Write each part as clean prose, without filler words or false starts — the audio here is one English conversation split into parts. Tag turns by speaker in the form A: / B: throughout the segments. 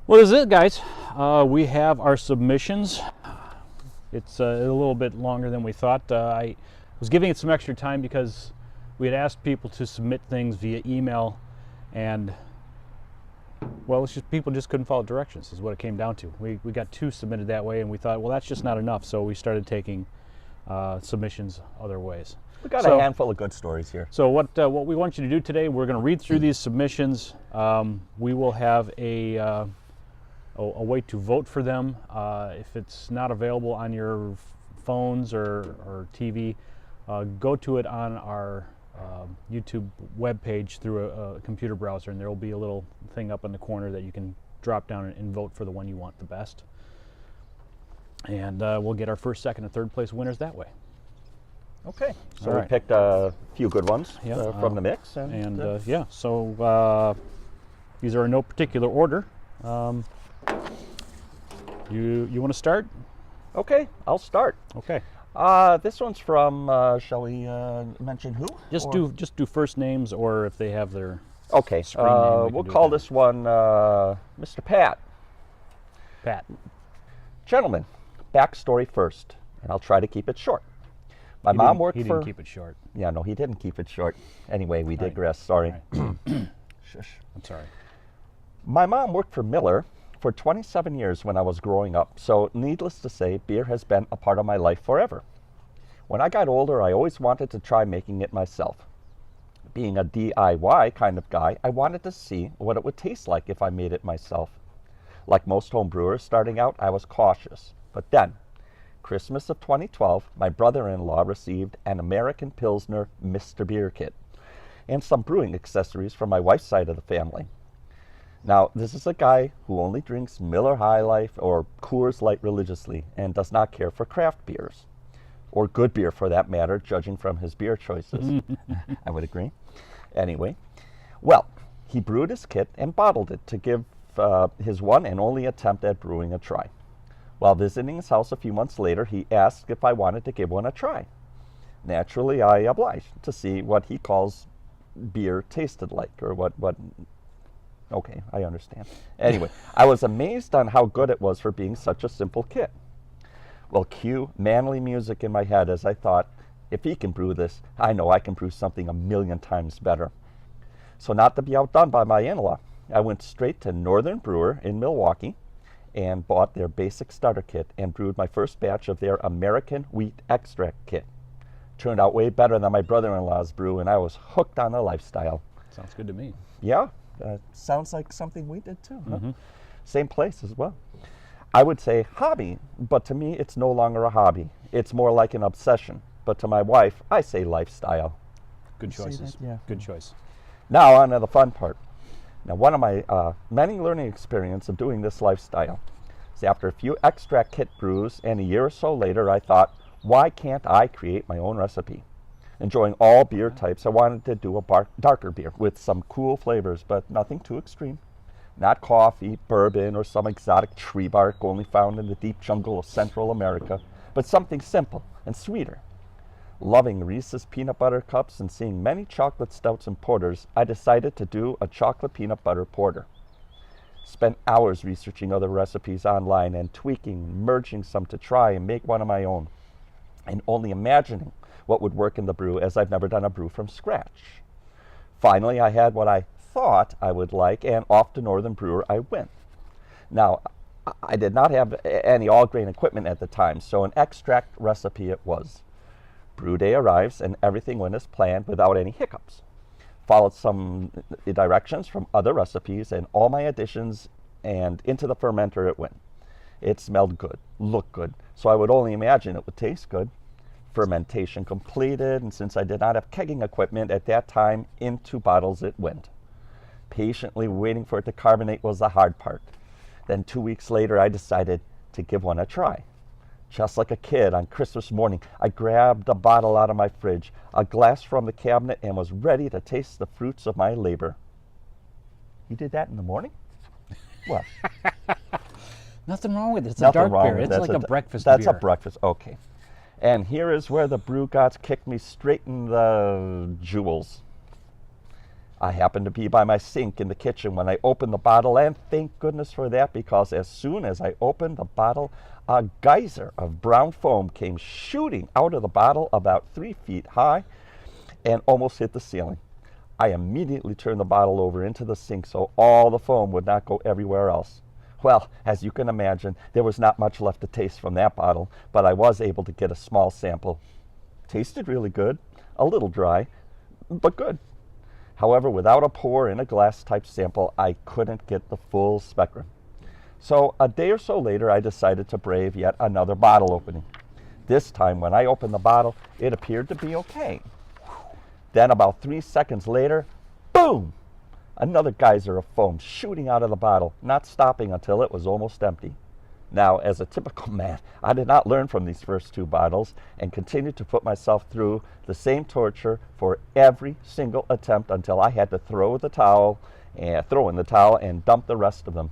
A: Well, this is it, guys. We have our submissions. It's a little bit longer than we thought. I was giving it some extra time because we had asked people to submit things via email, and well, it's just people just couldn't follow directions is what it came down to. We got 2 submitted that way, and we thought, well, that's just not enough, so we started taking submissions other ways.
B: We got a handful of good stories here.
A: So what we want you to do today, we're going to read through these submissions. We will have a way to vote for them. If it's not available on your phones or TV, go to it on our YouTube webpage through a computer browser, and there will be a little thing up in the corner that you can drop down and vote for the one you want the best. And we'll get our first, second, and third place winners that way.
B: Okay, so we picked a few good ones from the mix.
A: Yeah, so these are in no particular order. You want to start?
B: Okay, I'll start.
A: Okay.
B: This one's from, shall we mention who?
A: Just do first names, or if they have their
B: okay.
A: screen name,
B: we'll call this one Mr. Pat.
A: Pat.
B: Gentlemen, backstory first, and I'll try to keep it short. My mom worked for...
A: He didn't keep it short.
B: Yeah, no, he didn't keep it short. Anyway, we digress. Sorry.
A: Shush. I'm sorry.
B: My mom worked for Miller for 27 years when I was growing up, so needless to say, beer has been a part of my life forever. When I got older, I always wanted to try making it myself. Being a DIY kind of guy, I wanted to see what it would taste like if I made it myself. Like most home brewers starting out, I was cautious. But then, Christmas of 2012, my brother-in-law received an American Pilsner Mr. Beer kit and some brewing accessories from my wife's side of the family. Now, this is a guy who only drinks Miller High Life or Coors Light religiously and does not care for craft beers, or good beer for that matter, judging from his beer choices. I would agree. Anyway, well, he brewed his kit and bottled it to give his one and only attempt at brewing a try. While visiting his house a few months later, he asked if I wanted to give one a try. Naturally, I obliged to see what he calls beer tasted like, or what okay, I understand. Anyway, I was amazed on how good it was for being such a simple kit. Well, cue manly music in my head as I thought, if he can brew this, I know I can brew something 1,000,000 times better. So not to be outdone by my in-law, I went straight to Northern Brewer in Milwaukee and bought their basic starter kit and brewed my first batch of their American Wheat Extract kit. Turned out way better than my brother-in-law's brew, and I was hooked on the lifestyle.
A: Sounds good to me.
B: Yeah, sounds like something we did too. Huh? Same place as well. I would say hobby, but to me it's no longer a hobby. It's more like an obsession. But to my wife, I say lifestyle.
A: Good choices.
B: Yeah.
A: Good choice.
B: Now on to the fun part. Now, one of my many learning experiences of doing this lifestyle is after a few extract kit brews and a year or so later, I thought, why can't I create my own recipe? Enjoying all beer types, I wanted to do a darker beer with some cool flavors, but nothing too extreme. Not coffee, bourbon, or some exotic tree bark only found in the deep jungle of Central America, but something simple and sweeter. Loving Reese's peanut butter cups and seeing many chocolate stouts and porters, I decided to do a chocolate peanut butter porter. Spent hours researching other recipes online and tweaking, merging some to try and make one of my own, and only imagining what would work in the brew, as I've never done a brew from scratch. Finally, I had what I thought I would like, and off to Northern Brewer I went. Now, I did not have any all-grain equipment at the time, so an extract recipe it was. Brew day arrives, and everything went as planned without any hiccups. Followed some directions from other recipes, and all my additions, and into the fermenter it went. It smelled good, looked good, so I would only imagine it would taste good. Fermentation completed, and since I did not have kegging equipment at that time, into bottles it went. Patiently waiting for it to carbonate was the hard part. Then 2 weeks later, I decided to give one a try. Just like a kid on Christmas morning, I grabbed a bottle out of my fridge, a glass from the cabinet, and was ready to taste the fruits of my labor. You did that in the morning? What?
A: Nothing wrong with it. It's a dark beer. It's like a breakfast beer.
B: That's a breakfast. Okay. And here is where the brew gods kicked me straight in the jewels. I happened to be by my sink in the kitchen when I opened the bottle, and thank goodness for that, because as soon as I opened the bottle, a geyser of brown foam came shooting out of the bottle about 3 feet high and almost hit the ceiling. I immediately turned the bottle over into the sink so all the foam would not go everywhere else. Well, as you can imagine, there was not much left to taste from that bottle, but I was able to get a small sample. Tasted really good, a little dry, but good. However, without a pour in a glass type sample, I couldn't get the full spectrum. So a day or so later, I decided to brave yet another bottle opening. This time, when I opened the bottle, it appeared to be okay. Then about 3 seconds later, boom! Another geyser of foam shooting out of the bottle, not stopping until it was almost empty. Now, as a typical man, I did not learn from these first 2 bottles and continued to put myself through the same torture for every single attempt until I had to throw in the towel and dump the rest of them.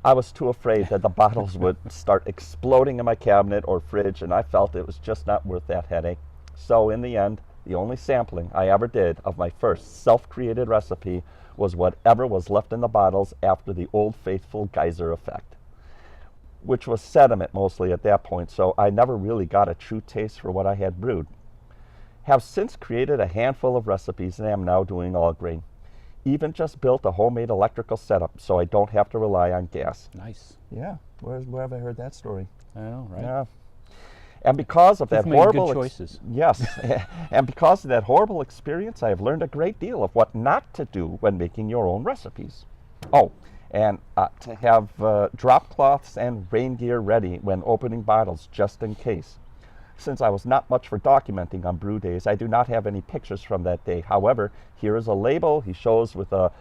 B: I was too afraid that the bottles would start exploding in my cabinet or fridge, and I felt it was just not worth that headache. So in the end, the only sampling I ever did of my first self-created recipe was whatever was left in the bottles after the Old Faithful geyser effect, which was sediment mostly at that point, so I never really got a true taste for what I had brewed. Have since created a handful of recipes and am now doing all grain. Even just built a homemade electrical setup so I don't have to rely on gas.
A: Nice.
B: Yeah, where have I heard that story?
A: I know, right?
B: Yeah. And because of that
A: You've made
B: horrible
A: good choices.
B: Yes, and because of that horrible experience, I have learned a great deal of what not to do when making your own recipes. Oh, and to have drop cloths and rain gear ready when opening bottles, just in case. Since I was not much for documenting on brew days, I do not have any pictures from that day. However, here is a label he shows with a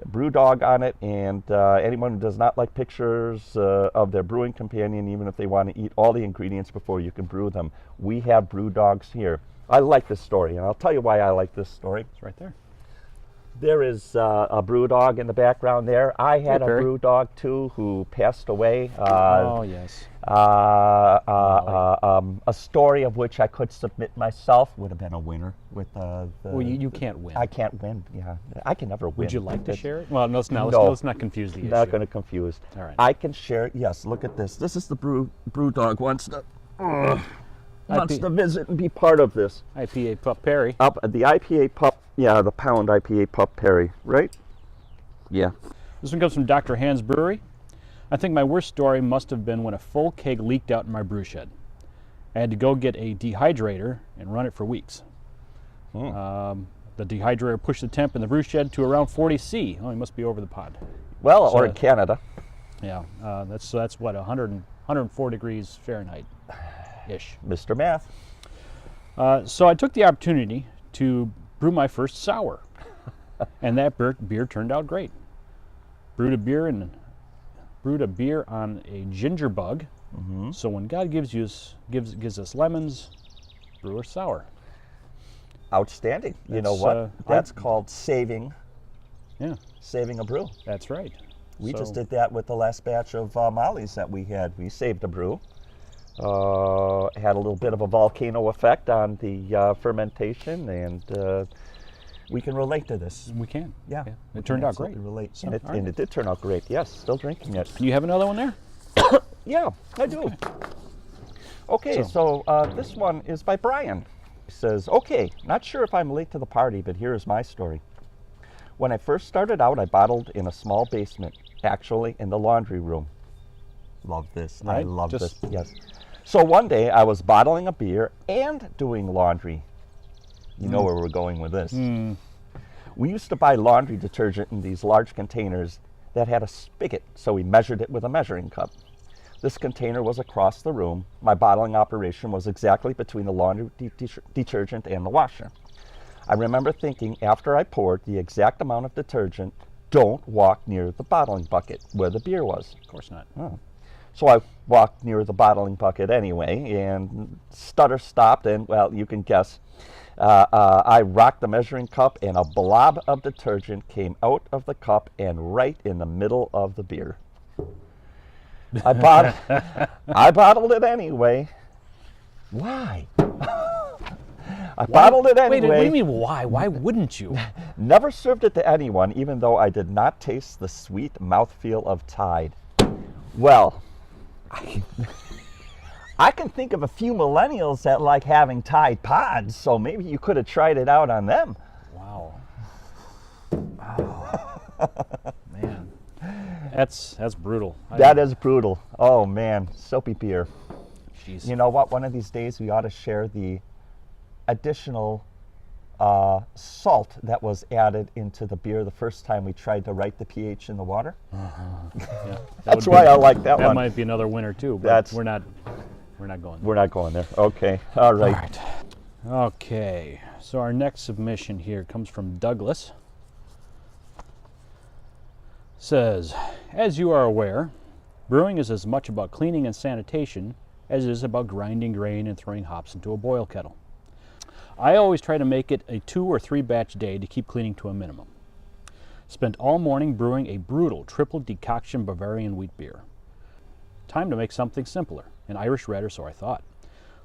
B: brew dog on it, and anyone who does not like pictures of their brewing companion, even if they want to eat all the ingredients before you can brew them, we have brew dogs here. I like this story, and I'll tell you why I like this story.
A: It's right there.
B: There is a brew dog in the background there. I had a brew dog too who passed away.
A: Oh, yes.
B: A story of which I could submit myself would have been a winner. With
A: well, you can't win.
B: I can't win. Yeah, I can never win.
A: Would you like to share it? Well, let's not confuse the issue.
B: Not going to confuse.
A: All right.
B: I can share. Yes, look at this. This is the brew dog wants to visit and be part of this.
A: IPA Pup Perry.
B: The IPA Pup. Yeah, the pound IPA Pup Perry, right? Yeah.
A: This one comes from DrHans Brewery. I think my worst story must have been when a full keg leaked out in my brew shed. I had to go get a dehydrator and run it for weeks. The dehydrator pushed the temp in the brew shed to around 40 C. Oh, he must be over the pod.
B: Well, or in Canada.
A: Yeah, that's what, 104 degrees Fahrenheit-ish.
B: Mr. Math.
A: So I took the opportunity to brew my first sour, and that beer turned out great. Brewed a beer on a ginger bug. Mm-hmm. So when God gives us lemons, brew a sour.
B: Outstanding. You know what? That's called saving.
A: Yeah.
B: Saving a brew.
A: That's right.
B: We just did that with the last batch of mollies that we had. We saved a brew. Had a little bit of a volcano effect on the fermentation, and we can relate to this.
A: We can.
B: Yeah.
A: It turned out great.
B: Relate. So, and it did turn out great. Yes, still drinking it.
A: You have another one there?
B: Yeah, I do. Okay, so this one is by Bryan. He says, okay, not sure if I'm late to the party, but here's my story. When I first started out, I bottled in a small basement, actually in the laundry room. Love this. Right? I love this. Yes. So one day I was bottling a beer and doing laundry. You know where we're going with this. We used to buy laundry detergent in these large containers that had a spigot, so we measured it with a measuring cup. This container was across the room. My bottling operation was exactly between the laundry detergent and the washer. I remember thinking after I poured the exact amount of detergent, don't walk near the bottling bucket where the beer was.
A: Of course not.
B: Oh. So I walked near the bottling bucket anyway, and stutter stopped, and well, you can guess. I rocked the measuring cup, and a blob of detergent came out of the cup and right in the middle of the beer. I bottled it anyway. Why? I bottled it
A: Wait,
B: anyway.
A: what do you mean why? Why wouldn't you?
B: Never served it to anyone, even though I did not taste the sweet mouthfeel of Tide. Well, I can think of a few millennials that like having Tide Pods, so maybe you could have tried it out on them.
A: Wow. Oh, man. That's brutal.
B: That is brutal. Oh man, soapy beer.
A: Jeez.
B: You know what? One of these days we ought to share the additional salt that was added into the beer the first time we tried to write the pH in the water.
A: Yeah,
B: That's why I like that one.
A: That might be another winner too, but we're not going there.
B: We're not going there. Okay. All right.
A: Okay. So our next submission here comes from Douglas. Says, as you are aware, brewing is as much about cleaning and sanitation as it is about grinding grain and throwing hops into a boil kettle. I always try to make it a 2 or 3 batch day to keep cleaning to a minimum. Spent all morning brewing a brutal triple decoction Bavarian wheat beer. Time to make something simpler, an Irish red, or so I thought.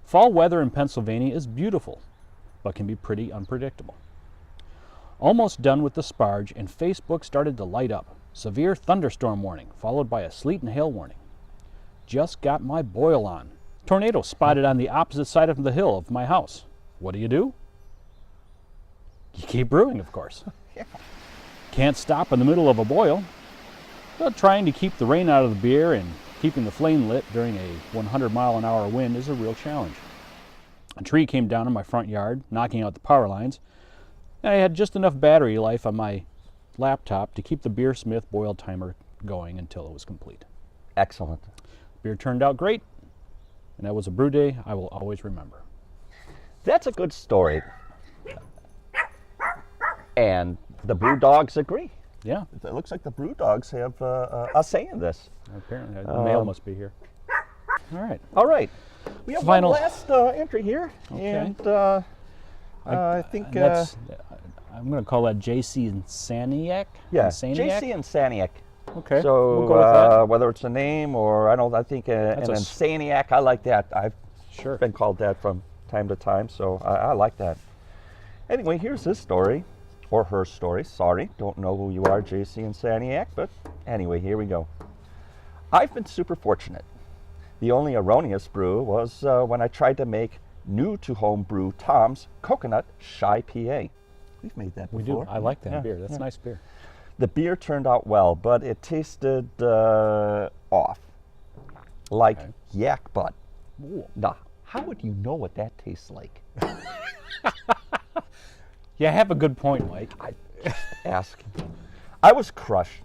A: Fall weather in Pennsylvania is beautiful, but can be pretty unpredictable. Almost done with the sparge, and Facebook started to light up. Severe thunderstorm warning, followed by a sleet and hail warning. Just got my boil on. Tornado spotted on the opposite side of the hill of my house. What do? You keep brewing, of course.
B: Yeah.
A: Can't stop in the middle of a boil. But trying to keep the rain out of the beer and keeping the flame lit during a 100-mile-an-hour wind is a real challenge. A tree came down in my front yard, knocking out the power lines, and I had just enough battery life on my laptop to keep the Beersmith boil timer going until it was complete.
B: Excellent.
A: Beer turned out great, and that was a brew day I will always remember.
B: That's a good story. And the brew dogs agree.
A: Yeah.
B: It looks like the brew dogs have a say in this.
A: Apparently, the mail must be here. All right.
B: All right. We have
A: Final
B: one last entry here.
A: Okay.
B: And I think...
A: I'm going to call that jcinsaniac.
B: yeah,
A: Insaniac?
B: jcinsaniac.
A: Okay.
B: So
A: we'll go with that.
B: whether it's a name or I think an
A: That's
B: insaniac, I like that. I've
A: Sure.
B: been called that from time to time, so I like that. Anyway, here's his story, or her story. Sorry, don't know who you are, jcinsaniac, but anyway, here we go. I've been super fortunate. The only erroneous brew was when I tried to make new to home brew Tom's Coconut Shy PA. We've made that
A: We
B: before.
A: do. I like that
B: Yeah,
A: beer. That's
B: yeah.
A: nice beer.
B: The beer turned out well, but it tasted off, like
A: Okay.
B: yak butt.
A: Ooh.
B: Now, how would you know what that tastes like?
A: Yeah, have a good point, Mike.
B: I just ask. I was crushed.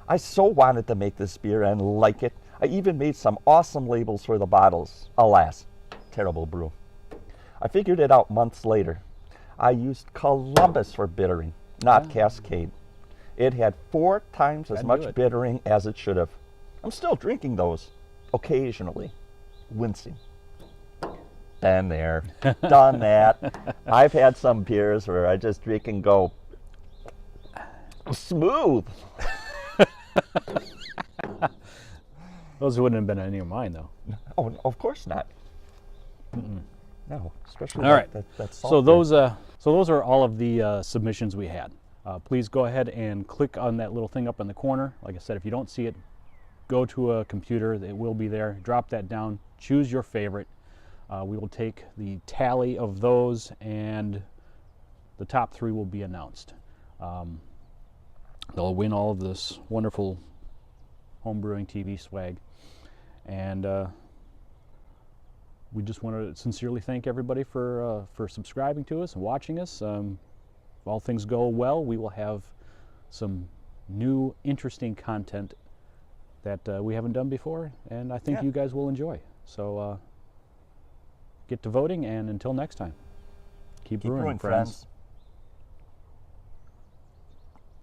B: I so wanted to make this beer and like it. I even made some awesome labels for the bottles. Alas, terrible brew. I figured it out months later. I used Columbus for bittering, not Cascade. It had 4 times as
A: That'd
B: much
A: do it.
B: bittering as it should have. I'm still drinking those, occasionally, wincing. Been there, done that. I've had some beers where I just drink and go, smooth.
A: Those wouldn't have been any of mine, though.
B: Oh, of course not. No, especially
A: All right.
B: that salt
A: So
B: beer.
A: those are all of the submissions we had. Please go ahead and click on that little thing up in the corner. Like I said, if you don't see it, go to a computer. It will be there. Drop that down. Choose your favorite. We will take the tally of those, and the top 3 will be announced. They'll win all of this wonderful homebrewing TV swag. And we just want to sincerely thank everybody for subscribing to us and watching us. If all things go well, we will have some new, interesting content that we haven't done before, and I think
B: Yeah.
A: you guys will enjoy. So get to voting, and until next time, keep brewing, friends.